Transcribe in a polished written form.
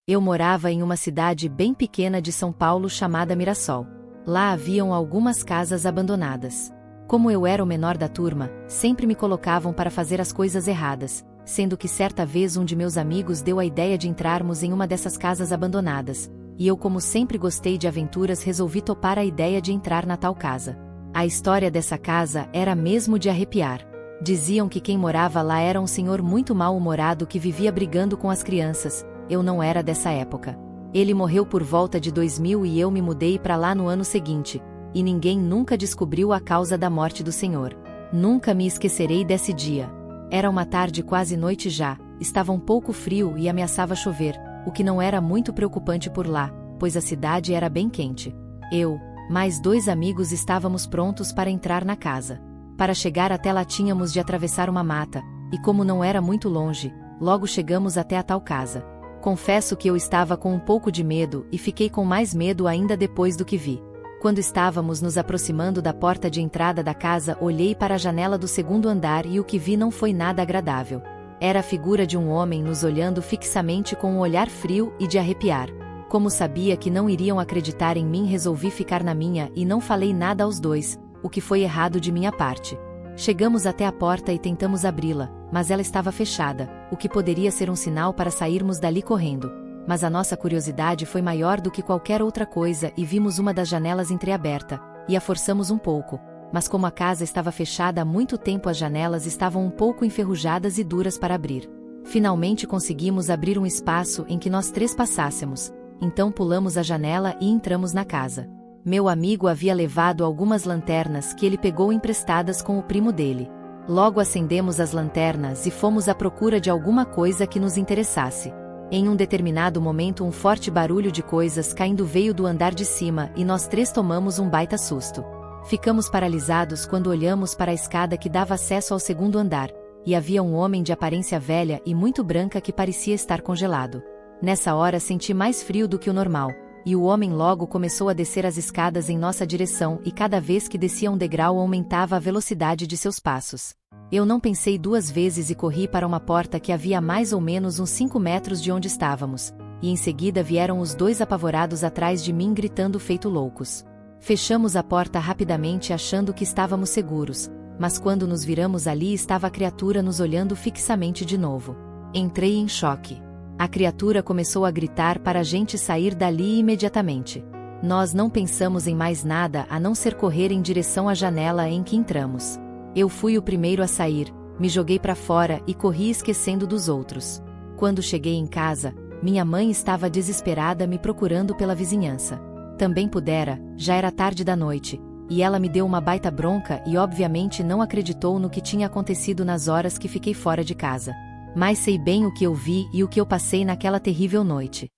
Eu morava em uma cidade bem pequena de São Paulo chamada Mirassol. Lá haviam algumas casas abandonadas. Como eu era o menor da turma, sempre me colocavam para fazer as coisas erradas, sendo que certa vez um de meus amigos deu a ideia de entrarmos em uma dessas casas abandonadas, e eu, como sempre gostei de aventuras, resolvi topar a ideia de entrar na tal casa. A história dessa casa era mesmo de arrepiar. Diziam que quem morava lá era um senhor muito mal-humorado que vivia brigando com as crianças. Eu não era dessa época. Ele morreu por volta de 2000 e eu me mudei para lá no ano seguinte, e ninguém nunca descobriu a causa da morte do senhor. Nunca me esquecerei desse dia. Era uma tarde quase noite já, estava um pouco frio e ameaçava chover, o que não era muito preocupante por lá, pois a cidade era bem quente. Eu, mais 2 amigos estávamos prontos para entrar na casa. Para chegar até lá tínhamos de atravessar uma mata, e como não era muito longe, logo chegamos até a tal casa. Confesso que eu estava com um pouco de medo e fiquei com mais medo ainda depois do que vi. Quando estávamos nos aproximando da porta de entrada da casa, olhei para a janela do segundo andar e o que vi não foi nada agradável. Era a figura de um homem nos olhando fixamente com um olhar frio e de arrepiar. Como sabia que não iriam acreditar em mim, resolvi ficar na minha e não falei nada aos 2, o que foi errado de minha parte. Chegamos até a porta e tentamos abri-la, mas ela estava fechada, o que poderia ser um sinal para sairmos dali correndo. Mas a nossa curiosidade foi maior do que qualquer outra coisa e vimos uma das janelas entreaberta, e a forçamos um pouco. Mas como a casa estava fechada há muito tempo, as janelas estavam um pouco enferrujadas e duras para abrir. Finalmente conseguimos abrir um espaço em que nós 3 passássemos, então pulamos a janela e entramos na casa. Meu amigo havia levado algumas lanternas que ele pegou emprestadas com o primo dele. Logo acendemos as lanternas e fomos à procura de alguma coisa que nos interessasse. Em um determinado momento, um forte barulho de coisas caindo veio do andar de cima e nós 3 tomamos um baita susto. Ficamos paralisados quando olhamos para a escada que dava acesso ao segundo andar, e havia um homem de aparência velha e muito branca que parecia estar congelado. Nessa hora senti mais frio do que o normal, e o homem logo começou a descer as escadas em nossa direção e cada vez que descia um degrau aumentava a velocidade de seus passos. Eu não pensei 2 vezes e corri para uma porta que havia mais ou menos uns 5 metros de onde estávamos, e em seguida vieram os 2 apavorados atrás de mim gritando feito loucos. Fechamos a porta rapidamente achando que estávamos seguros, mas quando nos viramos ali estava a criatura nos olhando fixamente de novo. Entrei em choque. A criatura começou a gritar para a gente sair dali imediatamente. Nós não pensamos em mais nada a não ser correr em direção à janela em que entramos. Eu fui o primeiro a sair, me joguei para fora e corri esquecendo dos outros. Quando cheguei em casa, minha mãe estava desesperada me procurando pela vizinhança. Também pudera, já era tarde da noite, e ela me deu uma baita bronca e obviamente não acreditou no que tinha acontecido nas horas que fiquei fora de casa. Mas sei bem o que eu vi e o que eu passei naquela terrível noite.